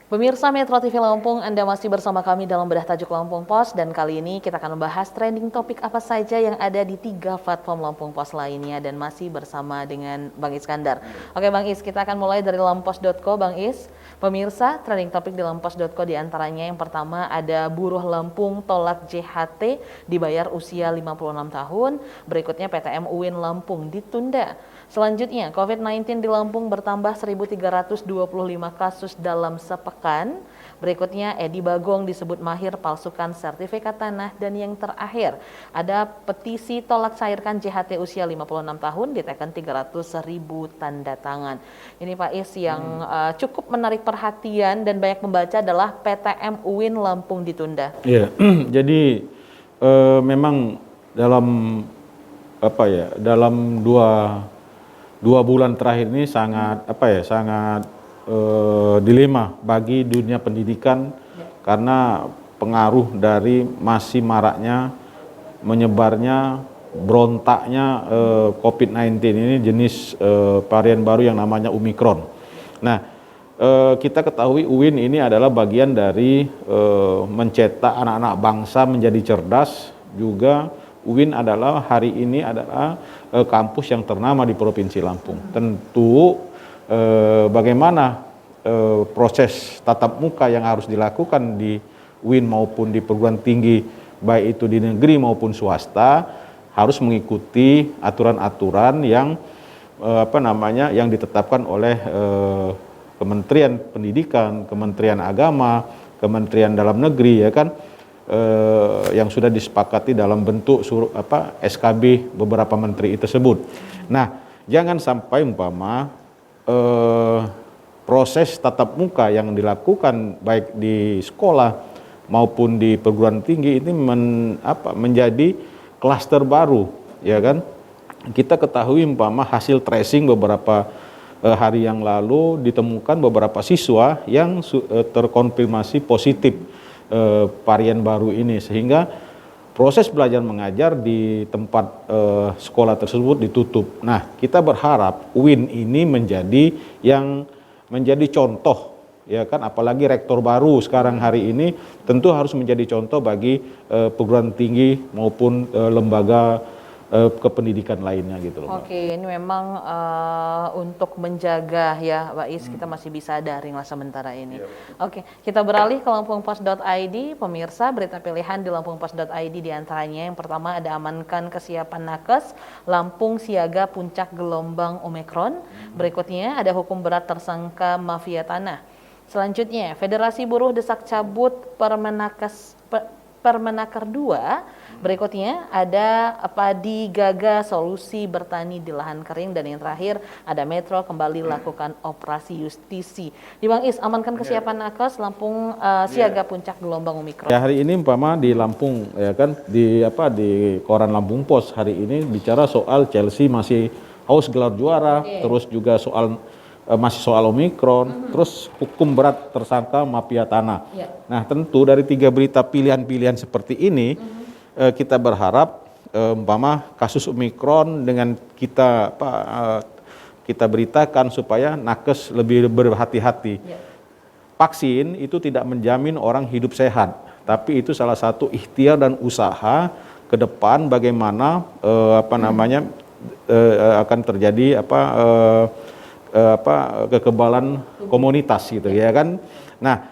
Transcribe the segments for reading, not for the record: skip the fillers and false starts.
Pemirsa Metro TV Lampung, Anda masih bersama kami dalam Bedah Tajuk Lampung Pos, dan kali ini kita akan membahas trending topik apa saja yang ada di 3 platform Lampung Pos lainnya, dan masih bersama dengan Bang Iskandar. Oke Bang Is, kita akan mulai dari lampos.co Bang Is. Pemirsa, trending topik di lampos.co diantaranya yang pertama ada buruh Lampung tolak JHT dibayar usia 56 tahun, berikutnya PTM UIN Lampung ditunda. Selanjutnya, COVID-19 di Lampung bertambah 1.325 kasus dalam sepekan. Berikutnya, Edi Bagong disebut mahir palsukan sertifikat tanah. Dan yang terakhir, ada petisi tolak cairkan JHT usia 56 tahun diteken 300.000 tanda tangan. Ini Pak Is yang cukup menarik perhatian dan banyak membaca adalah PTM UIN Lampung ditunda. Iya, jadi memang dalam dalam dua bulan terakhir ini sangat dilema bagi dunia pendidikan karena pengaruh dari masih maraknya menyebarnya berontaknya COVID-19 ini jenis varian baru yang namanya Omicron. Nah, kita ketahui UIN ini adalah bagian dari mencetak anak-anak bangsa menjadi cerdas. Juga UIN adalah hari ini adalah kampus yang ternama di Provinsi Lampung. Tentu bagaimana proses tatap muka yang harus dilakukan di UIN maupun di perguruan tinggi baik itu di negeri maupun swasta harus mengikuti aturan-aturan yang yang ditetapkan oleh Kementerian Pendidikan, Kementerian Agama, Kementerian Dalam Negeri, ya kan, yang sudah disepakati dalam bentuk SKB beberapa menteri tersebut. Nah, jangan sampai proses tatap muka yang dilakukan baik di sekolah maupun di perguruan tinggi ini menjadi klaster baru, ya kan? Kita ketahui hasil tracing beberapa hari yang lalu ditemukan beberapa siswa yang terkonfirmasi positif varian baru ini, sehingga proses belajar mengajar di tempat sekolah tersebut ditutup. Nah, kita berharap UIN ini menjadi contoh, ya kan, apalagi rektor baru sekarang hari ini tentu harus menjadi contoh bagi perguruan tinggi maupun lembaga kependidikan lainnya gitu loh. Oke, ini memang untuk menjaga ya Pak Is, kita masih bisa daring lah sementara ini. Oke, kita beralih ke lampungpos.id. Pemirsa, berita pilihan di lampungpos.id diantaranya yang pertama ada amankan kesiapan nakes, Lampung siaga puncak gelombang Omicron. Berikutnya ada hukum berat tersangka mafia tanah. Selanjutnya, Federasi Buruh desak cabut Permenaker 2. Berikutnya ada Padi Gaga solusi bertani di lahan kering, dan yang terakhir ada Metro kembali lakukan operasi justisi. Di Bang Is, amankan kesiapan nakes, Lampung siaga puncak gelombang Omicron. Ya, hari ini di Lampung, ya kan, di koran Lampung Pos hari ini bicara soal Chelsea masih haus gelar juara, terus juga masih soal Omicron, terus hukum berat tersangka mafia tanah. Nah, tentu dari 3 berita pilihan-pilihan seperti ini, kita berharap kasus Omicron dengan kita beritakan supaya nakes lebih berhati-hati. Vaksin itu tidak menjamin orang hidup sehat, tapi itu salah satu ikhtiar dan usaha ke depan bagaimana akan terjadi kekebalan komunitas gitu, ya kan. Nah,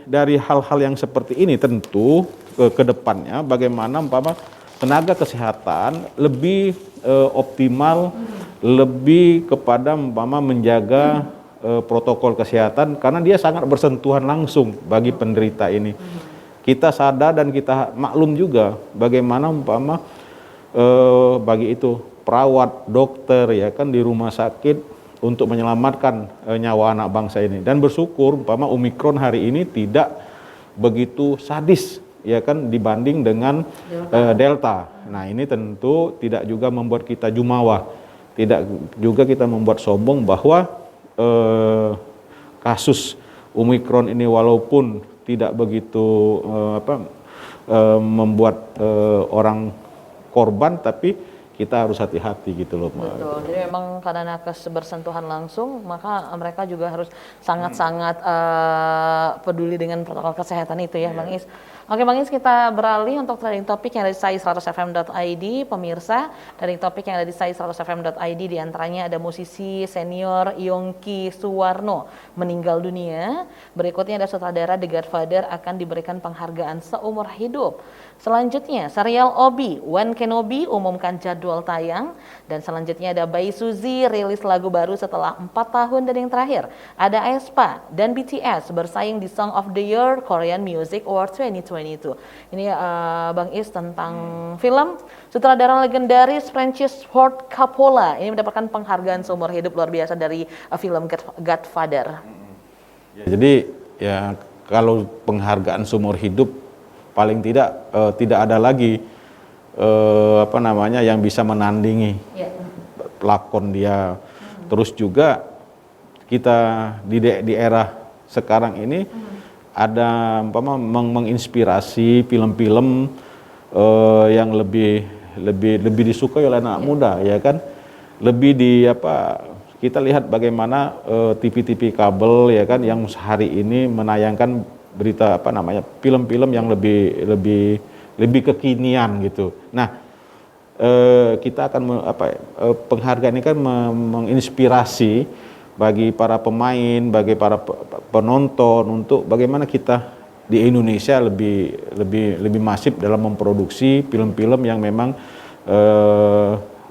dari hal-hal yang seperti ini tentu ke depannya bagaimana tenaga kesehatan lebih optimal, lebih kepada menjaga protokol kesehatan, karena dia sangat bersentuhan langsung bagi penderita ini. Kita sadar dan kita maklum juga bagaimana bagi itu perawat, dokter, ya kan, di rumah sakit untuk menyelamatkan nyawa anak bangsa ini. Dan bersyukur Omicron hari ini tidak begitu sadis, ya kan, dibanding dengan Delta. Nah, ini tentu tidak juga membuat kita jumawa, tidak juga kita membuat sombong bahwa kasus Omicron ini walaupun tidak begitu membuat orang korban, tapi kita harus hati-hati gitu loh, Mbak. Betul. Jadi memang karena nakes bersentuhan langsung, maka mereka juga harus sangat-sangat peduli dengan protokol kesehatan itu ya, Bang Is. Oke, Bang Is, kita beralih untuk trending topik yang ada di sai100fm.id. Pemirsa, trending topik yang ada di sai100fm.id diantaranya ada musisi senior Yongki Suwarno meninggal dunia. Berikutnya ada sutradara The Godfather akan diberikan penghargaan seumur hidup. Selanjutnya, serial Obi Wan Kenobi umumkan jadwal tayang. Dan selanjutnya ada Bae Suzy rilis lagu baru setelah 4 tahun. Dan yang terakhir, ada aespa dan BTS bersaing di Song of the Year Korean Music Award 2022. Ini Bang Is tentang film sutradara legendaris Francis Ford Coppola. Ini mendapatkan penghargaan seumur hidup luar biasa dari film Godfather. Ya, jadi ya kalau penghargaan seumur hidup paling tidak ada lagi yang bisa menandingi lakon dia. Terus juga kita di era sekarang ini ada menginspirasi film-film yang lebih disukai oleh anak muda, ya kan? Lebih kita lihat bagaimana TV-TV kabel, ya kan, yang hari ini menayangkan berita film-film yang lebih kekinian gitu. Nah, kita akan penghargaan ini kan menginspirasi bagi para pemain, bagi para penonton untuk bagaimana kita di Indonesia lebih masif dalam memproduksi film-film yang memang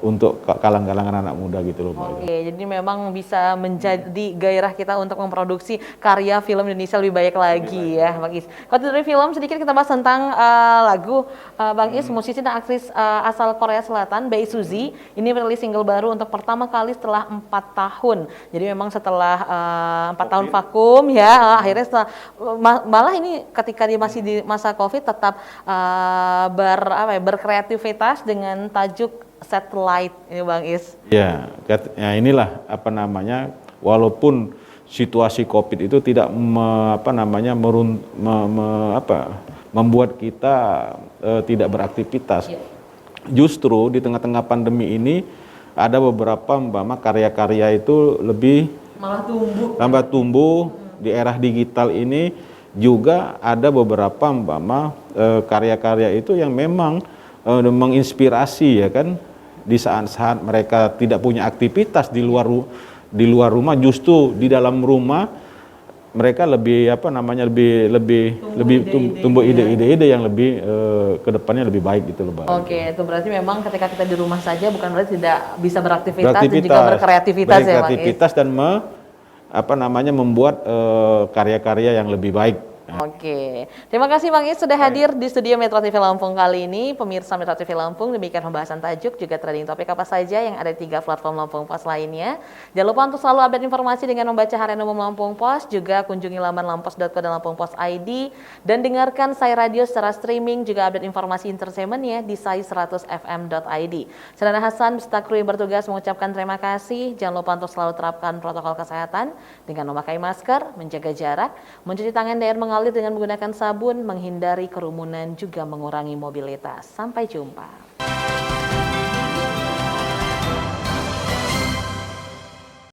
untuk kalangan anak muda gitu loh, Mbak. Oke, jadi memang bisa menjadi gairah kita untuk memproduksi karya film Indonesia lebih baik lagi ya, Bang Is. Kalau dari film sedikit kita bahas tentang lagu Bang Is, musisi dan aktris asal Korea Selatan Bae Suzy ini merilis single baru untuk pertama kali setelah 4 tahun. Jadi memang setelah 4 tahun vakum ya, akhirnya setelah malah ini ketika dia masih di masa Covid tetap berkreativitas dengan tajuk Satellite ini, Bang Is. Ya, inilah walaupun situasi Covid itu tidak membuat kita tidak beraktivitas. Justru di tengah-tengah pandemi ini ada beberapa karya-karya itu malah tumbuh di era digital ini. Juga ada beberapa karya-karya itu yang memang menginspirasi, ya kan, di saat-saat mereka tidak punya aktivitas di luar rumah, justru di dalam rumah mereka lebih tumbuh ide-ide yang lebih kedepannya lebih baik gitu loh, Mbak. Oke, itu berarti memang ketika kita di rumah saja bukan berarti tidak bisa beraktivitas dan juga berkreativitas ya, Bang Is. Dan membuat karya-karya yang lebih baik. Oke, terima kasih Bang Is sudah hadir di studio Metro TV Lampung kali ini. Pemirsa Metro TV Lampung, demikian pembahasan tajuk juga trending topik apa saja yang ada di 3 platform Lampung Pos lainnya. Jangan lupa untuk selalu update informasi dengan membaca Harian Umum Lampung Pos, juga kunjungi laman lampos.co dan Lampung Pos ID, dan dengarkan Sai Radio secara streaming, juga update informasi entertainment-nya di sai100fm.id. Sedana Hasan beserta kru yang bertugas mengucapkan terima kasih. Jangan lupa untuk selalu terapkan protokol kesehatan dengan memakai masker, menjaga jarak, mencuci tangan dan air mengalir dengan menggunakan sabun, menghindari kerumunan, juga mengurangi mobilitas. Sampai jumpa.